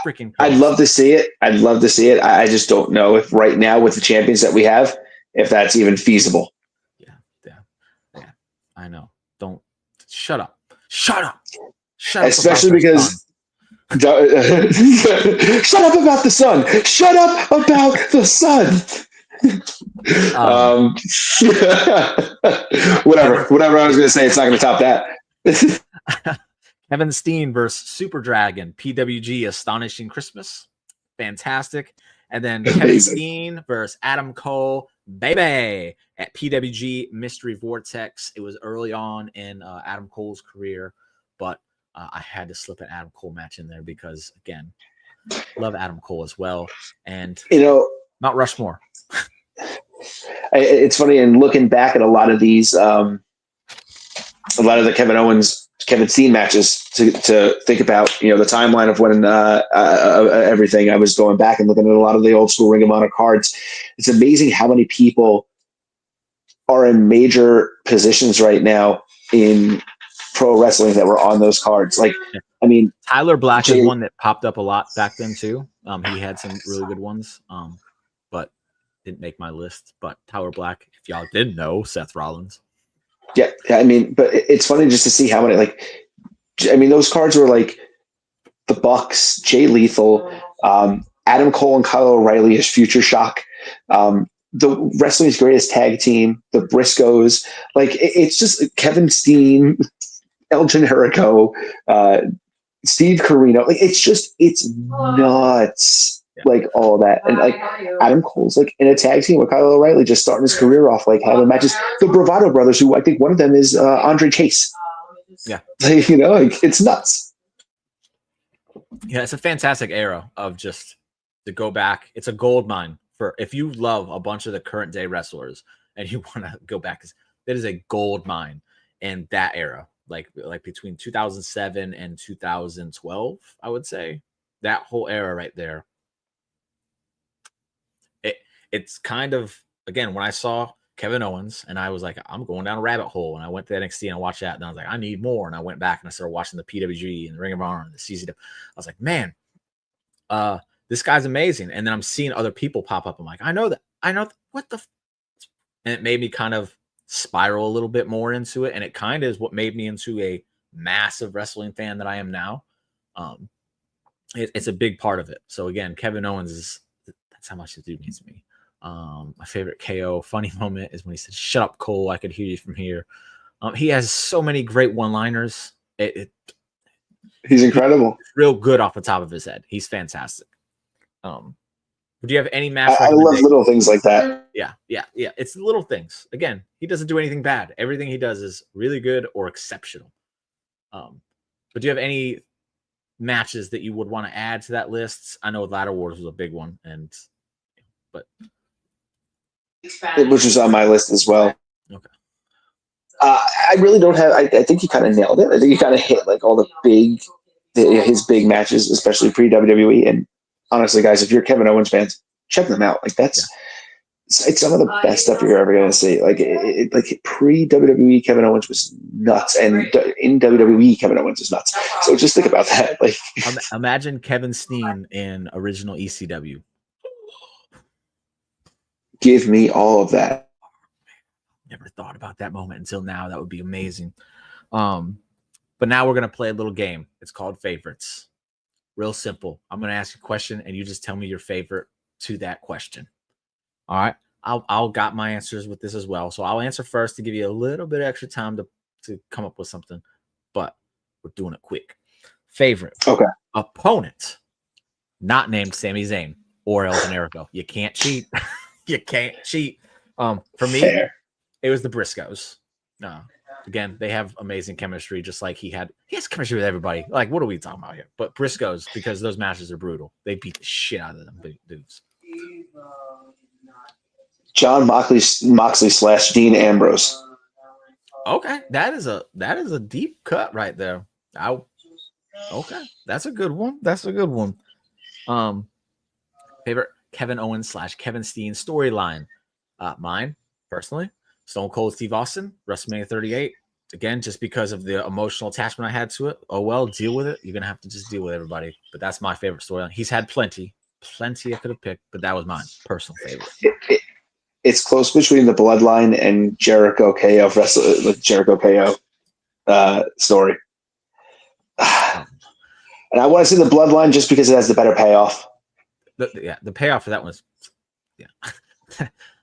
freaking crossed. I'd love to see it. I just don't know if right now with the champions that we have, if that's even feasible. Yeah. I know. Don't. Shut up. Shut up. Especially because shut up about the sun. Shut up about the sun. Whatever I was going to say, it's not going to top that. Kevin Steen versus Super Dragon, PWG Astonishing Christmas. Fantastic. And then Kevin Steen versus Adam Cole, baby, at PWG Mystery Vortex. It was early on in Adam Cole's career, but I had to slip an Adam Cole match in there because, again, love Adam Cole as well. And, Mount Rushmore. It's funny, and looking back at a lot of these, a lot of the Kevin Steen matches to think about, the timeline of when everything. I was going back and looking at a lot of the old school Ring of Honor cards. It's amazing how many people are in major positions right now in pro wrestling that were on those cards. Like, I mean, Tyler Black is one that popped up a lot back then too. He had some really good ones, but didn't make my list. But Tyler Black, if y'all didn't know, Seth Rollins. Yeah, I mean, but it's funny just to see how many, those cards were like the Bucks, Jay Lethal, Adam Cole and Kyle O'Reilly as Future Shock, the Wrestling's Greatest Tag Team, the Briscoes. It's just Kevin Steen, El Generico, Steve Corino. It's nuts. Yeah. All that. And Adam Cole's in a tag team with Kyle O'Reilly, just starting his career off, having matches. The Bravado Brothers, who I think one of them is Andre Chase. Yeah. It's nuts. Yeah, it's a fantastic era of just to go back. It's a gold mine for if you love a bunch of the current day wrestlers and you want to go back. That is a gold mine in that era, like between 2007 and 2012, I would say. That whole era right there. It's kind of, again, when I saw Kevin Owens and I was like, I'm going down a rabbit hole, and I went to NXT and I watched that and I was like, I need more. And I went back and I started watching the PWG and the Ring of Honor and the CZW. I was like, man, this guy's amazing. And then I'm seeing other people pop up. I'm like, I know that. What the and it made me kind of spiral a little bit more into it. And it kind of is what made me into a massive wrestling fan that I am now. It's a big part of it. So again, Kevin Owens that's how much this dude means to me. My favorite KO funny moment is when he said, "Shut up, Cole. I could hear you from here." He has so many great one-liners. He's incredible. He's real good off the top of his head. He's fantastic. Do you have any match? I love little things like that. Yeah. It's little things. Again, he doesn't do anything bad. Everything he does is really good or exceptional. But do you have any matches that you would want to add to that list? I know Ladder Wars was a big one, but which was on my list as well. Okay. I really don't have. I think he kind of nailed it. I think he kind of hit like all his big matches, especially pre WWE. And honestly, guys, if you're Kevin Owens fans, check them out. Like it's some of the best stuff you're ever gonna see. Like like pre WWE Kevin Owens was nuts, and in WWE Kevin Owens is nuts. So just think about that. Like imagine Kevin Steen in original ECW. Give me all of that. Never thought about that moment until now. That would be amazing. But now we're gonna play a little game. It's called Favorites. Real simple. I'm gonna ask you a question, and you just tell me your favorite to that question. All right. I'll got my answers with this as well. So I'll answer first to give you a little bit of extra time to come up with something, but we're doing it quick. Favorite. Okay. Opponent. Not named Sami Zayn or El Generico. You can't cheat. You can't cheat. For me, it was the Briscoes. Again, they have amazing chemistry, just like he has chemistry with everybody. Like, what are we talking about here? But Briscoes, because those matches are brutal. They beat the shit out of them big dudes. John Moxley / Dean Ambrose. Okay, that is a deep cut right there. Okay, that's a good one. Favorite Kevin Owens / Kevin Steen storyline. Mine personally, Stone Cold Steve Austin, WrestleMania 38. Again, just because of the emotional attachment I had to it. Oh well, deal with it. You're gonna have to just deal with everybody. But that's my favorite storyline. He's had plenty I could have picked, but that was mine. Personal favorite. It's close between the Bloodline and Jericho KO Jericho KO story. And I want to see the Bloodline just because it has the better payoff. The payoff for that was,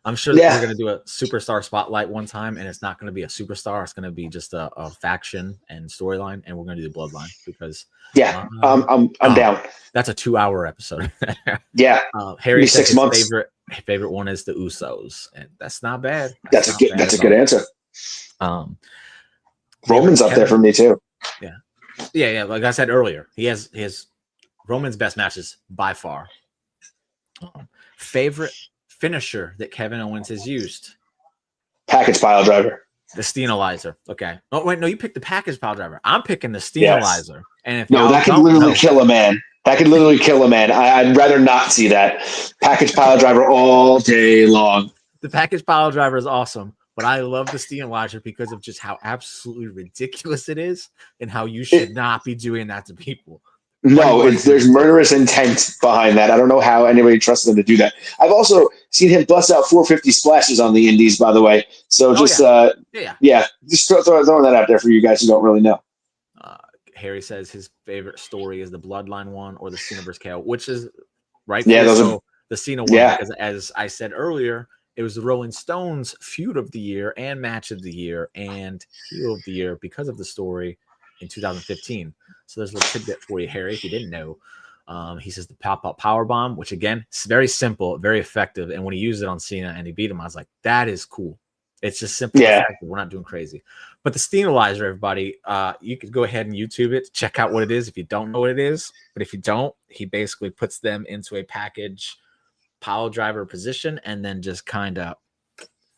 I'm sure that we're going to do a superstar spotlight one time, and it's not going to be a superstar. It's going to be just a faction and storyline, and we're going to do the Bloodline because I'm down. That's a 2-hour episode. Harry said 6 months. Favorite one is the Usos, and that's not bad. That's a good answer. Roman's up there for me too. Yeah. Like I said earlier, he has Roman's best matches by far. Favorite finisher that Kevin Owens has used? Package pile driver. The Steenializer. Okay. Oh wait, no, you picked the package pile driver. I'm picking the Steenializer. Yes. And if that could literally kill a man. That could literally kill a man. I'd rather not see that. Package pile driver all day long. The package pile driver is awesome, but I love the Steenializer because of just how absolutely ridiculous it is and how you should not be doing that to people. No, there's murderous intent behind that. I don't know how anybody trusts them to do that. I've also seen him bust out 450 splashes on the indies, by the way. So just throwing that out there for you guys who don't really know. Harry says his favorite story is the Bloodline one or the Cena vs. KO, which is right. Yeah, the Cena one, because as I said earlier, it was the Rolling Stones feud of the year and match of the year and heel of the year because of the story in 2015. So there's a little tidbit for you, Harry, if you didn't know. He says the pop-up power bomb, which again, it's very simple, very effective. And when he used it on Cena and he beat him, I was like, that is cool. It's just simple. And effective. We're not doing crazy. But the Steenializer, everybody, you could go ahead and YouTube it, check out what it is if you don't know what it is. But if you don't, he basically puts them into a package pile driver position and then just kind of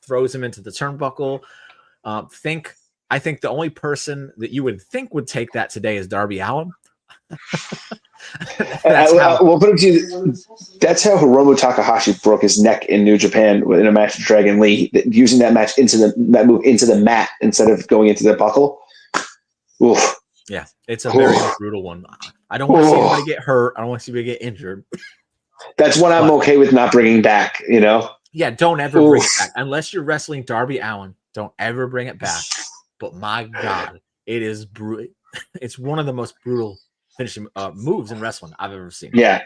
throws him into the turnbuckle. I think the only person that you would think would take that today is Darby Allin. We'll put it to you. That's how Hiromu Takahashi broke his neck in New Japan in a match with Dragon Lee, using that move into the mat instead of going into the buckle. Oof. Yeah, it's a very brutal one. I don't want to see anybody get hurt. I don't want to see anybody get injured. That's one I'm okay with not bringing back. Yeah, don't ever bring it back unless you're wrestling Darby Allin. Don't ever bring it back. But my God, it is brutal. It's one of the most brutal finishing moves in wrestling I've ever seen. Yeah.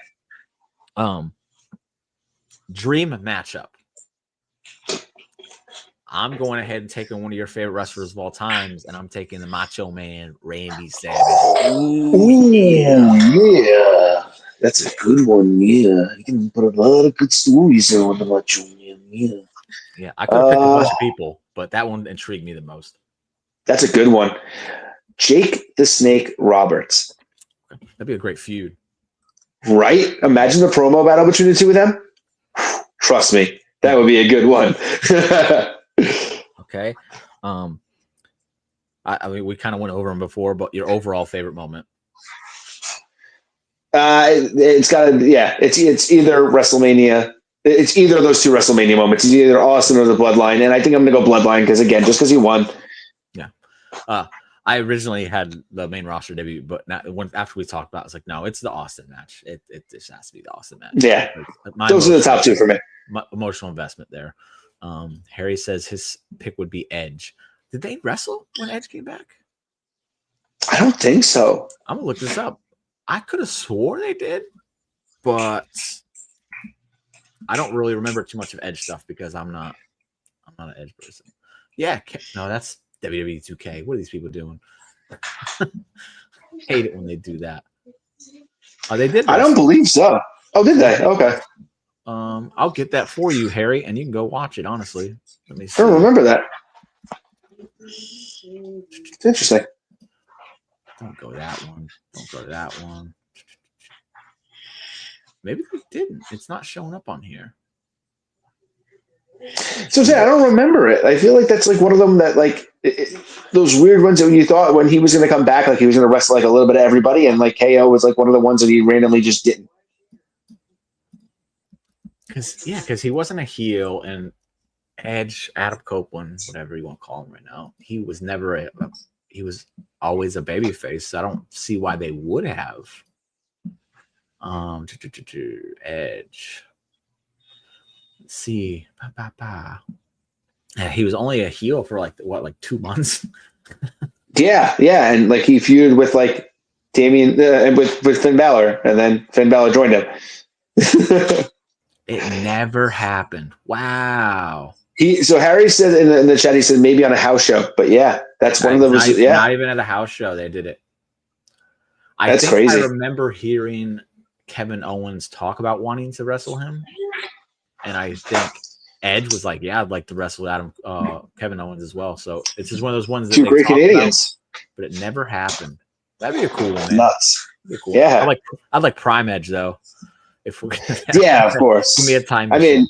Dream matchup. I'm going ahead and taking one of your favorite wrestlers of all times, and I'm taking the Macho Man, Randy Savage. Ooh, yeah. That's a good one. Yeah. You can put a lot of good stories on the Macho Man. Yeah. Yeah, I could have picked a bunch of people, but that one intrigued me the most. That's a good one. Jake the Snake Roberts. That'd be a great feud. Right? Imagine the promo battle between the two of them. Trust me, that would be a good one. Okay. I mean, we kind of went over them before, but your overall favorite moment. It's got to, yeah. It's either WrestleMania. It's either of those two WrestleMania moments. It's either Austin or the Bloodline, and I think I'm gonna go Bloodline because again, just because he won. Yeah. I originally had the main roster debut, but after we talked about it, it's like, no, it's the Austin match. It just has to be the Austin match. Yeah. Like, those are the top two for me. Emotional investment there. Harry says his pick would be Edge. Did they wrestle when Edge came back? I don't think so. I'm gonna look this up. I could have swore they did, but I don't really remember too much of Edge stuff because I'm not an Edge person. Yeah, no, that's WWE 2K. What are these people doing? Hate it when they do that. Oh, they did. I don't believe so. Oh, did they? Okay. I'll get that for you, Harry, and you can go watch it. Honestly, let me see. I don't remember that. It's interesting. Don't go that one. Don't go to that one. Maybe they didn't. It's not showing up on here. So I don't remember it. I feel like that's like one of them that like those weird ones that when you thought when he was going to come back, like he was going to wrestle like a little bit of everybody, and like KO was like one of the ones that he randomly just didn't. Because he wasn't a heel, and Edge, Adam Copeland, whatever you want to call him right now, he was never he was always a babyface. So I don't see why they would have. Edge. Let's see. Yeah, he was only a heel for like 2 months. yeah, and like he feuded with like Damian and with Finn Balor, and then Finn Balor joined him. It never happened. Wow. So Harry said in the chat, he said maybe on a house show, but yeah, that's one of those. Yeah, not even at a house show they did it. That's crazy. I remember hearing Kevin Owens talk about wanting to wrestle him, and I think Edge was like, "Yeah, I'd like to wrestle Kevin Owens as well." So it's just one of those ones that two great Canadians, but it never happened. That'd be a cool one, man. Nuts. Cool. Yeah, I'd like Prime Edge though. If we're yeah, of course. Give me a time. I mean,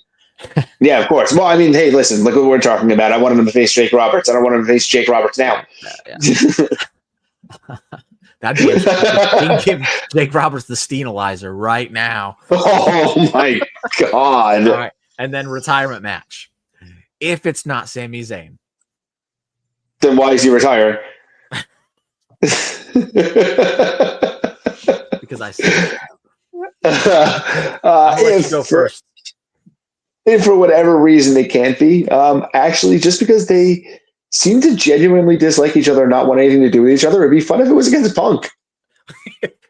yeah, of course. Well, I mean, hey, listen, look what we're talking about. I wanted him to face Jake Roberts. I don't want him to face Jake Roberts now. Yeah. That'd be he can give Jake Roberts the Steenializer right now. Oh my god! All right. And then retirement match. If it's not Sami Zayn, then why is he retiring? Because I said I'll let you go first. If for whatever reason they can't be, actually, just because they seem to genuinely dislike each other and not want anything to do with each other, it'd be fun if it was against Punk.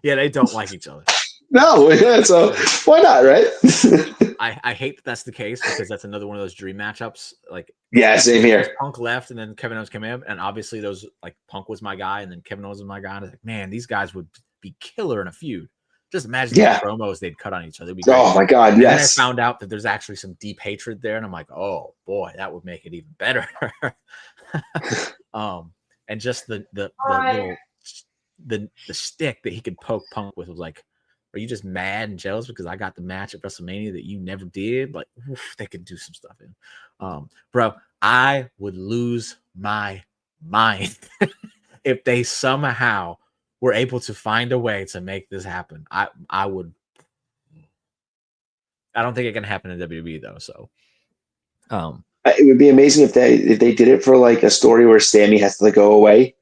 Yeah, they don't like each other. No, yeah, so why not, right? I hate that's the case because that's another one of those dream matchups. Like, yeah, same here. Punk left and then Kevin Owens came in, and obviously those like Punk was my guy, and then Kevin Owens was my guy. And I was like, man, these guys would be killer in a feud. Just imagine the promos they'd cut on each other. Oh my god, and yes. Then I found out that there's actually some deep hatred there, and I'm like, oh boy, that would make it even better. And just the little the stick that he could poke Punk with was like, are you just mad and jealous because I got the match at WrestleMania that you never did? Like, oof, they could do some stuff in. Bro, I would lose my mind if they somehow were able to find a way to make this happen. I would. I don't think it can happen in WWE though. So, it would be amazing if they did it for like a story where Sami has to like go away,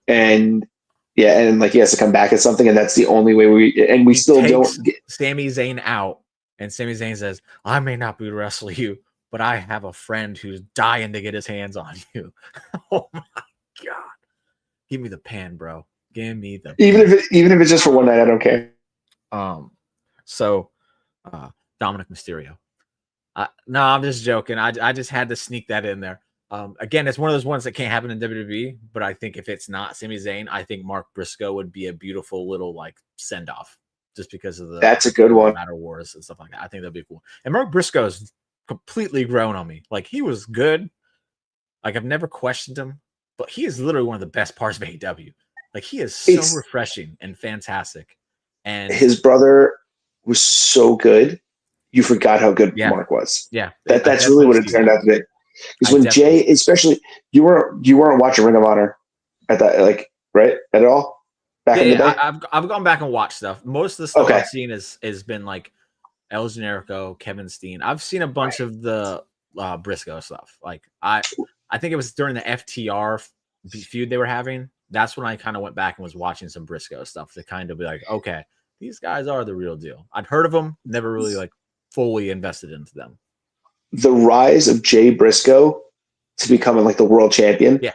and like he has to come back at something, and that's the only way we still don't get Sami Zayn out, and Sami Zayn says, "I may not be able to wrestle you, but I have a friend who's dying to get his hands on you." Oh my god! Give me the pan, bro. Give me the even if it's just for one night, I don't care. So Dominic Mysterio. No, I'm just joking. I just had to sneak that in there. Again, it's one of those ones that can't happen in WWE, but I think if it's not Sami Zayn, I think Mark Briscoe would be a beautiful little like send off just because of that's a good one. Matter Wars and stuff like that. I think that'd be cool. And Mark Briscoe's completely grown on me. Like he was good. Like I've never questioned him, but he is literally one of the best parts of AEW. Like he is so refreshing and fantastic. And his brother was so good. You forgot how good Mark was. Yeah. That's really what it turned out to be. Because when Jay, especially you weren't watching Ring of Honor at that, like, right, at all back in the day? I've gone back and watched stuff. Most of the stuff Okay. I've seen has been like El Generico, Kevin Steen. I've seen a bunch of the Briscoe stuff. Like I think it was during the FTR feud they were having. That's when I kind of went back and was watching some Briscoe stuff to kind of be like, okay, these guys are the real deal. I'd heard of them, never really like fully invested into them. The rise of Jay Briscoe to becoming like the world champion. Yeah.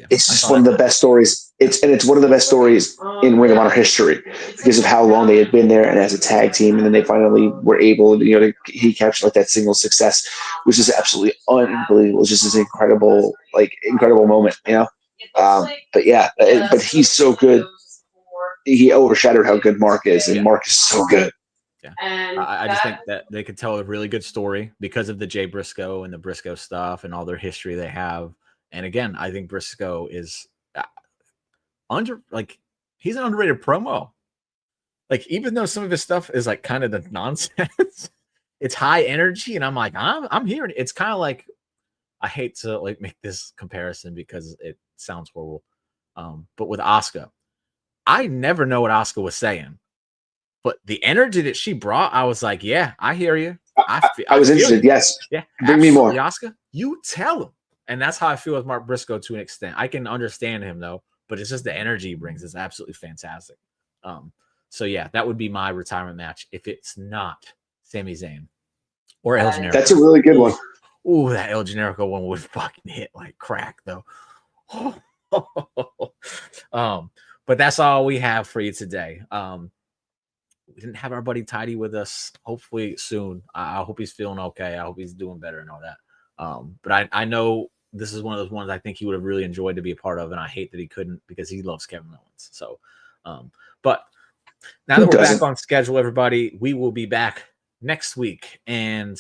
It's just one of the best stories. It's one of the best stories in Ring of Honor history because of how long they had been there and as a tag team, and then they finally were able, he captured like that single success, which is absolutely unbelievable. It's just this incredible moment, But yeah, but he's so good. He overshadowed how good Mark is, and Mark is so good. Yeah, I just think that they could tell a really good story because of the Jay Briscoe and the Briscoe stuff and all their history they have. And again, I think Briscoe is he's an underrated promo. Like, even though some of his stuff is like kind of the nonsense, it's high energy, and I'm like, I'm hearing it. It's kind of like, I hate to like make this comparison because it sounds horrible, but with Asuka, I never know what Asuka was saying. But the energy that she brought, I was like, yeah, I hear you. I was interested. Yes. Yeah. Bring me more. Asuka, you tell him. And that's how I feel with Mark Briscoe to an extent. I can understand him, though, but it's just the energy he brings is absolutely fantastic. So, yeah, that would be my retirement match if it's not Sami Zayn or El Generico. That's a really good one. Ooh, that El Generico one would fucking hit like crack, though. But that's all we have for you today. We didn't have our buddy Tidy with us. Hopefully soon. I hope he's feeling okay. I hope he's doing better and all that. But I know this is one of those ones I think he would have really enjoyed to be a part of, and I hate that he couldn't because he loves Kevin Owens. So, but now that we're back on schedule, everybody, we will be back next week. And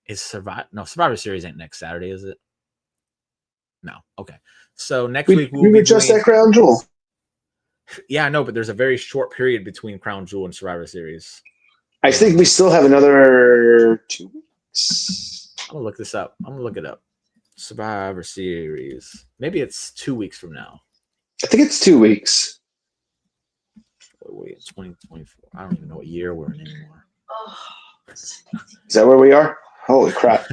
is Survivor Series ain't next Saturday, is it? No. Okay. So next week we were just at Crown Jewel. Yeah, I know, but there's a very short period between Crown Jewel and Survivor Series. I think we still have another 2 weeks. I'm going to look this up. I'm going to look it up. Survivor Series. Maybe it's 2 weeks from now. I think it's 2 weeks. Wait, 2024. I don't even know what year we're in anymore. Is that where we are? Holy crap.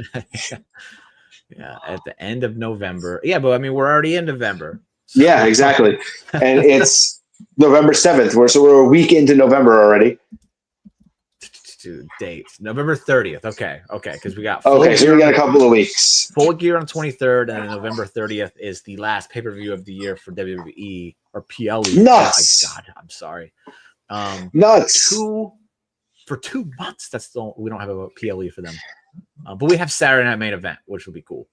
Yeah, at the end of November. Yeah, but I mean, we're already in November. So. Yeah, exactly. And it's November 7th. So we're a week into November already. Date November 30th. Okay, because we got so we got a couple of weeks. Full Gear on 23rd, and then November 30th is the last pay-per-view of the year for WWE or PLE. Nuts! Oh my God, I'm sorry. Nuts. For 2 months. We don't have a PLE for them, but we have Saturday Night Main Event, which will be cool.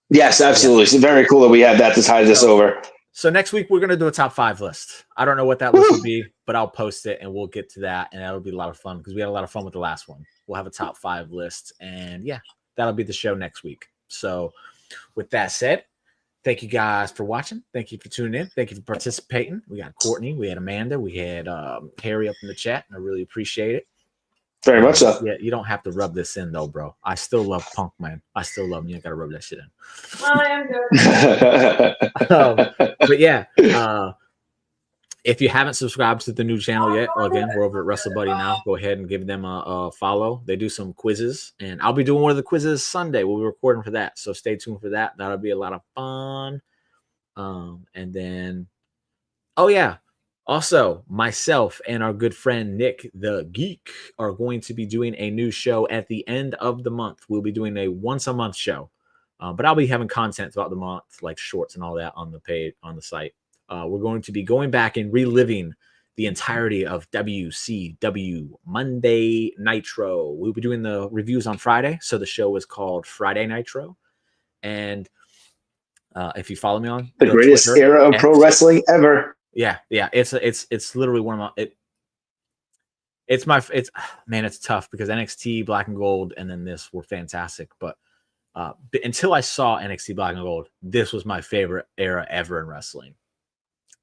Yes, absolutely. Yeah. It's very cool that we have that to tie this over. So next week, we're going to do a top 5 list. I don't know what that list will be, but I'll post it and we'll get to that. And that'll be a lot of fun because we had a lot of fun with the last one. We'll have a top 5 list. And yeah, that'll be the show next week. So with that said, thank you guys for watching. Thank you for tuning in. Thank you for participating. We got Courtney. We had Amanda. We had Harry up in the chat. And I really appreciate it. Very much so. Yeah, you don't have to rub this in though, bro. I still love Punk, man. I still love him. You ain't gotta rub that shit in. I am good. But yeah, if you haven't subscribed to the new channel yet, again, we're over at WrestleBuddy now. Go ahead and give them a follow. They do some quizzes, and I'll be doing one of the quizzes Sunday. We'll be recording for that, so stay tuned for that. That'll be a lot of fun. And then, oh yeah. Also, myself and our good friend Nick the Geek are going to be doing a new show at the end of the month. We'll be doing a once-a-month show, but I'll be having content throughout the month, like shorts and all that on the page, on the site. We're going to be going back and reliving the entirety of WCW Monday Nitro. We'll be doing the reviews on Friday, so the show is called Friday Nitro. And if you follow me on the greatest Twitter, era of pro wrestling ever. Yeah, it's literally one of my it's tough because NXT Black and Gold and then this were fantastic, but until I saw NXT Black and Gold, this was my favorite era ever in wrestling.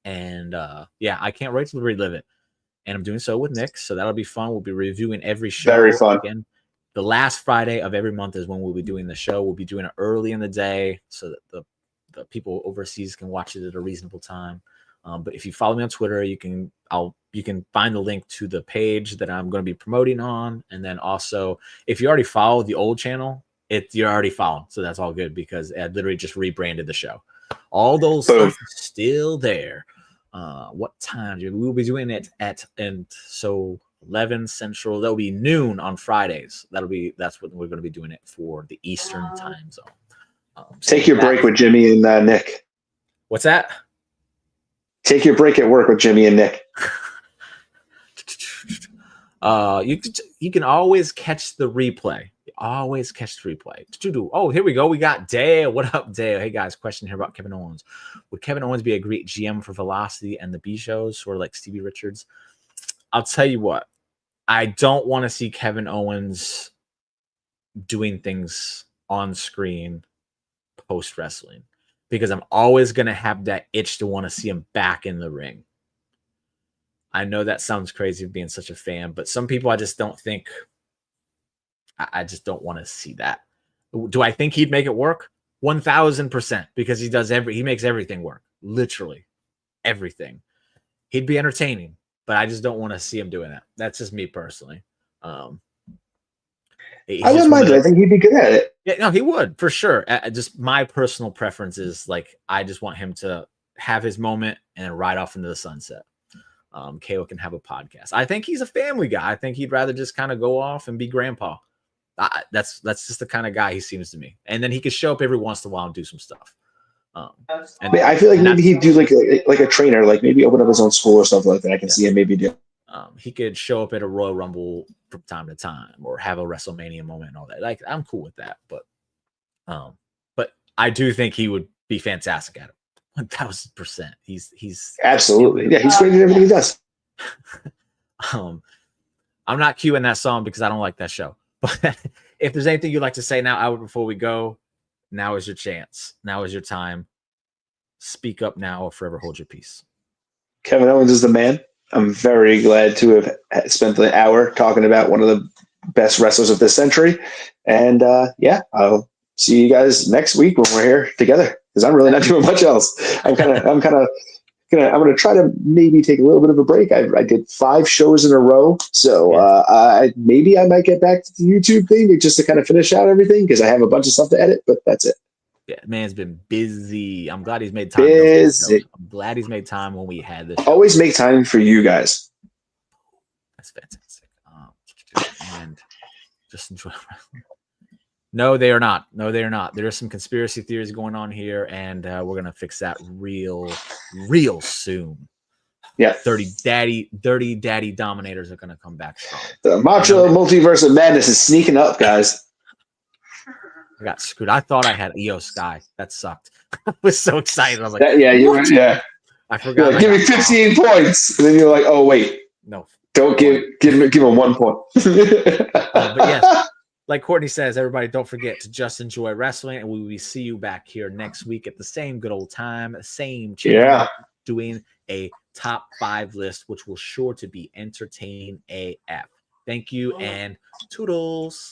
And yeah, I can't wait to relive it. And I'm doing so with Nick, so that'll be fun. We'll be reviewing every show. Very fun. Again, the last Friday of every month is when we'll be doing the show. We'll be doing it early in the day so that the people overseas can watch it at a reasonable time. But if you follow me on Twitter, you can find the link to the page that I'm going to be promoting on. And then also, if you already follow the old channel, you're already following. So that's all good because I literally just rebranded the show. All those stuff is still there. What time? We'll be doing it at 11 Central. That'll be noon on Fridays. That's what we're going to be doing it for the Eastern time zone. Take your break with Jimmy and Nick. What's that? Take your break at work with Jimmy and Nick. You can always catch the replay. Always catch the replay. Oh, here we go. We got Dale. What up, Dale? Hey guys, question here about Kevin Owens. Would Kevin Owens be a great GM for Velocity and the B shows, sort of like Stevie Richards? I'll tell you what. I don't want to see Kevin Owens doing things on screen post wrestling because I'm always going to have that itch to want to see him back in the ring. I know that sounds crazy being such a fan, but some people I just don't think. I just don't want to see that. Do I think he'd make it work? 1,000% because he makes everything work. Literally everything. He'd be entertaining, but I just don't want to see him doing that. That's just me personally. I wouldn't mind it. I think he'd be good at it. Yeah, no, he would for sure. Just my personal preference is like, I just want him to have his moment and ride off into the sunset. KO can have a podcast. I think he's a family guy. I think he'd rather just kind of go off and be grandpa. That's just the kind of guy he seems to me. And then he could show up every once in a while and do some stuff. I feel like maybe he'd do like a trainer, like maybe open up his own school or something like that. I can see him maybe do. He could show up at a Royal Rumble from time to time or have a WrestleMania moment and all that. Like, I'm cool with that. But I do think he would be fantastic at it. 1,000%. He's absolutely. Yeah, he's great at everything he does. I'm not cueing that song because I don't like that show. But if there's anything you'd like to say now, Albert, before we go, now is your chance. Now is your time. Speak up now or forever hold your peace. Kevin Owens is the man. I'm very glad to have spent the hour talking about one of the best wrestlers of this century. And I'll see you guys next week when we're here together because I'm really not doing much else. I'm going to try to maybe take a little bit of a break. I did 5 shows in a row. So maybe I might get back to the YouTube thing just to kind of finish out everything because I have a bunch of stuff to edit, but that's it. Yeah, man's been busy. I'm glad he's made time. I'm glad he's made time when we had this show. Always make time for you guys. That's fantastic. And just enjoy wrestling. No, they are not. There are some conspiracy theories going on here, and we're gonna fix that real soon. Yeah, dirty daddy dominators are gonna come back strong. The Macho Multiverse of Madness is sneaking up, guys. I got screwed. I thought I had Io Sky. That sucked. I was so excited. I was like, I forgot. Give me 15 points, and then you're like, oh wait, no, don't give him 1 point. But yes. Like Courtney says, everybody, don't forget to just enjoy wrestling, and we will see you back here next week at the same good old time, same channel, doing a top 5 list, which will sure to be entertaining AF. Thank you, and toodles.